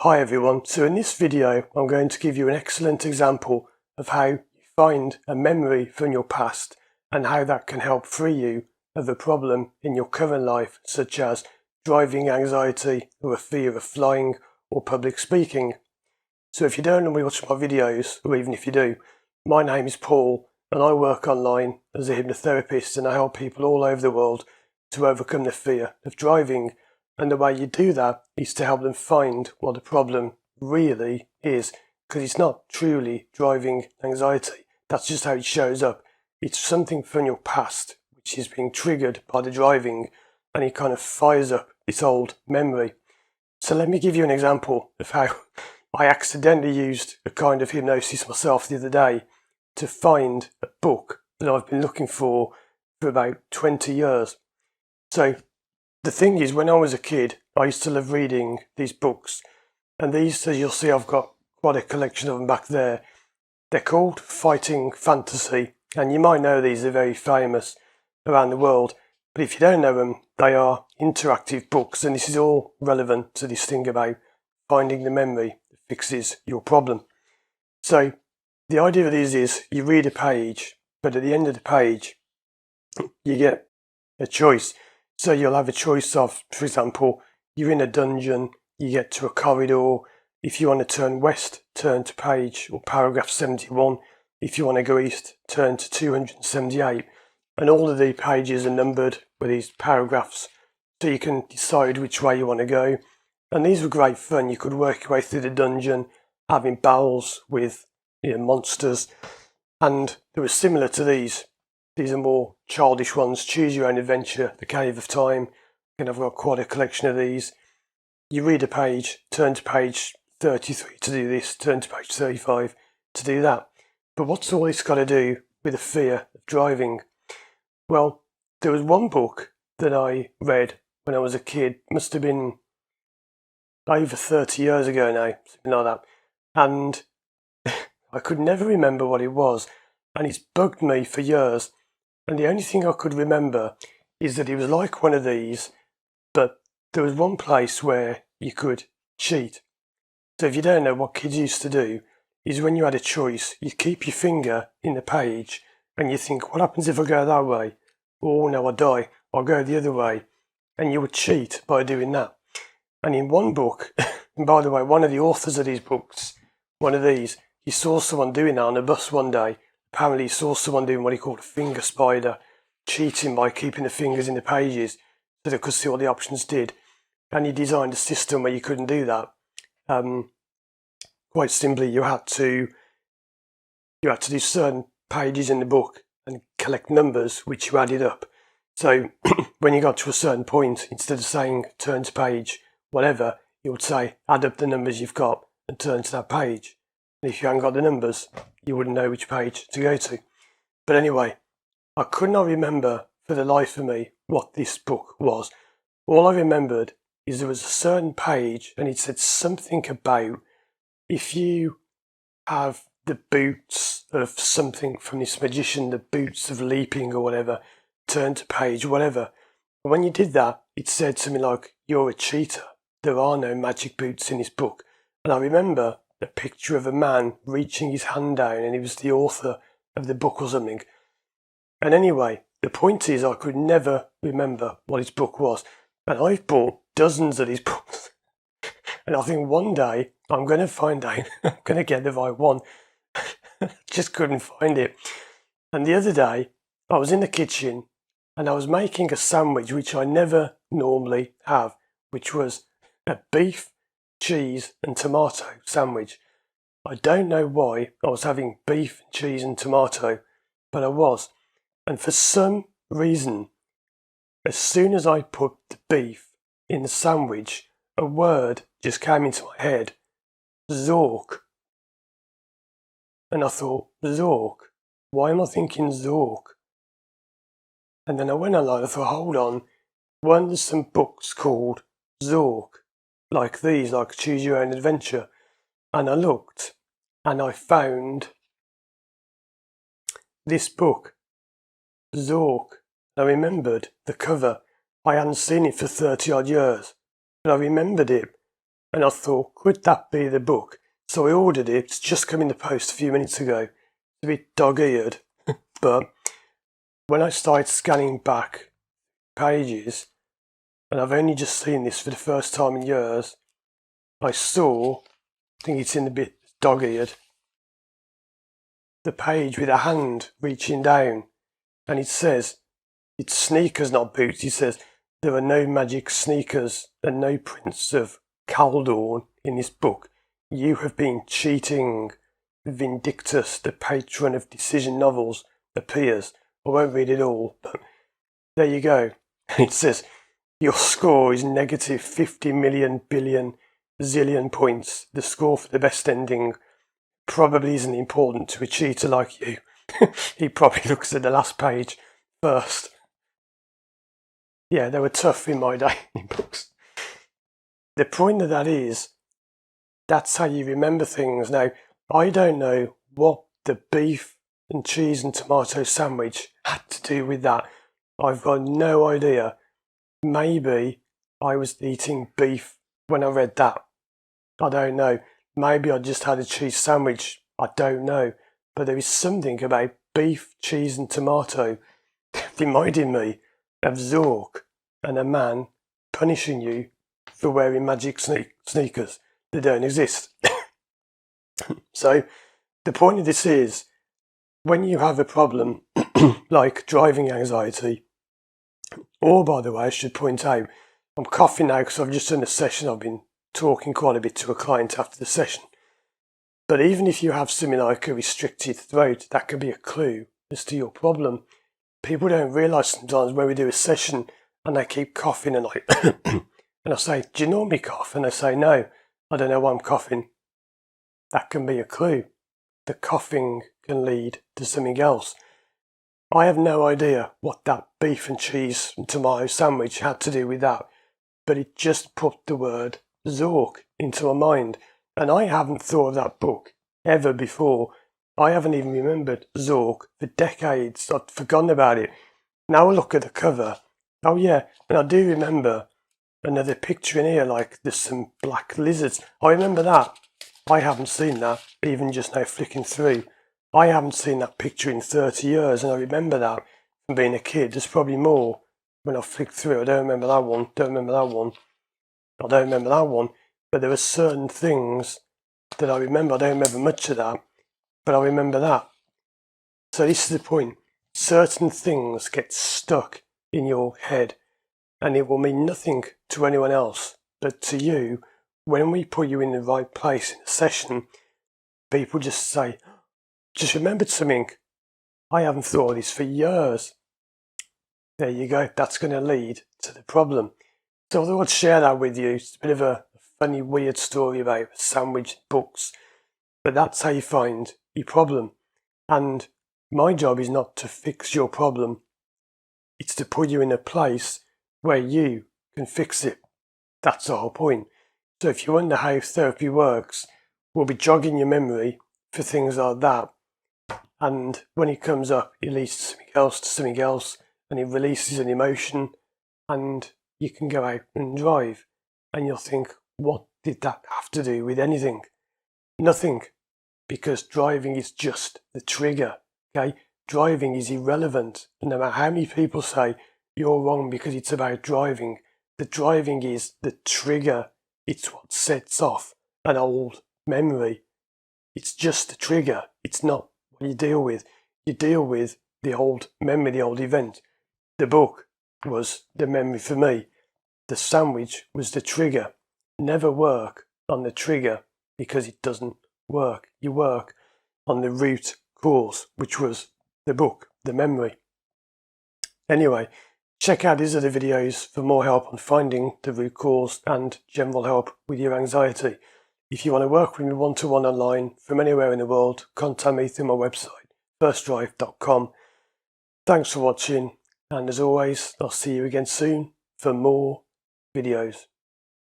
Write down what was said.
Hi everyone, so in this video I'm going to give you an excellent example of how you find a memory from your past and how that can help free you of a problem in your current life, such as driving anxiety or a fear of flying or public speaking. So if you don't normally watch my videos, or even if you do, my name is Paul and I work online as a hypnotherapist and I help people all over the world to overcome the fear of driving. And the way you do that is to help them find what the problem really is, because it's not truly driving anxiety. That's just how it shows up. It's something from your past which is being triggered by the driving, and it kind of fires up this old memory. So let me give you an example of how I accidentally used a kind of hypnosis myself the other day to find a book that I've been looking for about 20 years. So the thing is, when I was a kid, I used to love reading these books. And these, as you'll see, I've got quite a collection of them back there. They're called Fighting Fantasy. And you might know these are very famous around the world. But if you don't know them, they are interactive books. And this is all relevant to this thing about finding the memory that fixes your problem. So the idea of these is you read a page, but at the end of the page, you get a choice. So you'll have a choice of, for example, you're in a dungeon, you get to a corridor. If you want to turn west, turn to page or paragraph 71. If you want to go east, turn to 278. And all of the pages are numbered with these paragraphs, so you can decide which way you want to go. And these were great fun. You could work your way through the dungeon, having battles with monsters. And they were similar to these. These are more childish ones. Choose Your Own Adventure, The Cave of Time. And I've got quite a collection of these. You read a page, turn to page 33 to do this, turn to page 35 to do that. But what's all this got to do with the fear of driving? Well, there was one book that I read when I was a kid. Must have been over 30 years ago now, something like that. And I could never remember what it was. And it's bugged me for years. And the only thing I could remember is that it was like one of these, but there was one place where you could cheat. So if you don't know, what kids used to do is when you had a choice, you keep your finger in the page and you think, what happens if I go that way? Oh no, I die. I'll go the other way. And you would cheat by doing that. And in one book, and by the way, one of the authors of these books, one of these, he saw someone doing that on a bus one day. Apparently he saw someone doing what he called a finger spider, cheating by keeping the fingers in the pages so they could see what the options did. And he designed a system where you couldn't do that. Quite simply, you had to do certain pages in the book and collect numbers which you added up. So when you got to a certain point, instead of saying turn to page whatever, you would say add up the numbers you've got and turn to that page. And if you hadn't got the numbers, you wouldn't know which page to go to. But anyway, I could not remember for the life of me what this book was. All I remembered is there was a certain page and it said something about if you have the boots of something from this magician, the boots of leaping or whatever, turn to page whatever. And when you did that, it said something like, you're a cheater. There are no magic boots in this book. And I remember a picture of a man reaching his hand down and he was the author of the book or something. And anyway, the point is I could never remember what his book was. And I've bought dozens of these books. And I think one day I'm going to find out, I'm going to get the right one. Just couldn't find it. And the other day I was in the kitchen and I was making a sandwich which I never normally have, which was a beef, cheese and tomato sandwich. I don't know why I was having beef, cheese and tomato, but I was. And for some reason, as soon as I put the beef in the sandwich, a word just came into my head. Zork. And I thought, Zork? Why am I thinking Zork? And then I went online and I thought, hold on, weren't there some books called Zork? Like these, like Choose Your Own Adventure. And I looked and I found this book, Zork. I remembered the cover. I hadn't seen it for 30 odd years, but I remembered it. and I thought, could that be the book? So I ordered it. It's just come in the post a few minutes ago. It's a bit dog-eared, but when I started scanning back pages, and I've only just seen this for the first time in years, I saw, I think it's in the bit dog-eared, the page with a hand reaching down, and it says, it's sneakers, not boots. It says, there are no magic sneakers and no Prince of Caldorn in this book. You have been cheating. Vindictus, the patron of decision novels, appears. I won't read it all, but there you go. It says, your score is negative 50 million billion zillion points. The score for the best ending probably isn't important to a cheater like you. He probably looks at the last page first. Yeah, they were tough in my day in books. The point of that is, that's how you remember things. Now, I don't know what the beef and cheese and tomato sandwich had to do with that. I've got no idea. Maybe I was eating beef when I read that. I don't know. Maybe I just had a cheese sandwich. I don't know. But there is something about beef, cheese and tomato reminding me of Zork and a man punishing you for wearing magic sneakers that don't exist. So the point of this is, when you have a problem like driving anxiety, or by the way, I should point out, I'm coughing now because I've just done a session. I've been talking quite a bit to a client after the session. But even if you have something like a restricted throat, that could be a clue as to your problem. People don't realise sometimes when we do a session and they keep coughing and and I say, do you normally cough? And they say, no, I don't know why I'm coughing. That can be a clue. The coughing can lead to something else. I have no idea what that beef and cheese and tomato sandwich had to do with that, but it just put the word Zork into my mind, and I haven't thought of that book ever before. I haven't even remembered Zork for decades. I'd forgotten about it. Now I look at the cover. Oh yeah, and I do remember another picture in here, like there's some black lizards. I remember that. I haven't seen that, even just now flicking through. I haven't seen that picture in 30 years, and I remember that from being a kid. There's probably more when I flick through. I don't remember that one, don't remember that one, I don't remember that one. But there are certain things that I remember. I don't remember much of that, but I remember that. So this is the point. Certain things get stuck in your head, and it will mean nothing to anyone else, but to you. When we put you in the right place in a session, people just say, just remembered something. I haven't thought of this for years. There you go. That's going to lead to the problem. So I thought I'd share that with you. It's a bit of a funny, weird story about sandwich books, but that's how you find your problem. And my job is not to fix your problem. It's to put you in a place where you can fix it. That's the whole point. So if you wonder how therapy works, we'll be jogging your memory for things like that. And when it comes up, it leads to something else, and it releases an emotion, and you can go out and drive. And you'll think, what did that have to do with anything? Nothing, because driving is just the trigger, okay? Driving is irrelevant. And no matter how many people say, you're wrong because it's about driving, the driving is the trigger. It's what sets off an old memory. It's just the trigger. It's not what you deal with. You deal with the old memory, the old event. The book was the memory for me. The sandwich was the trigger. Never work on the trigger because it doesn't work. You work on the root cause, which was the book, the memory. Anyway, check out these other videos for more help on finding the root cause and general help with your anxiety. If you want to work with me one-to-one online from anywhere in the world, contact me through my website, firstdrive.com. Thanks for watching, and as always, I'll see you again soon for more videos.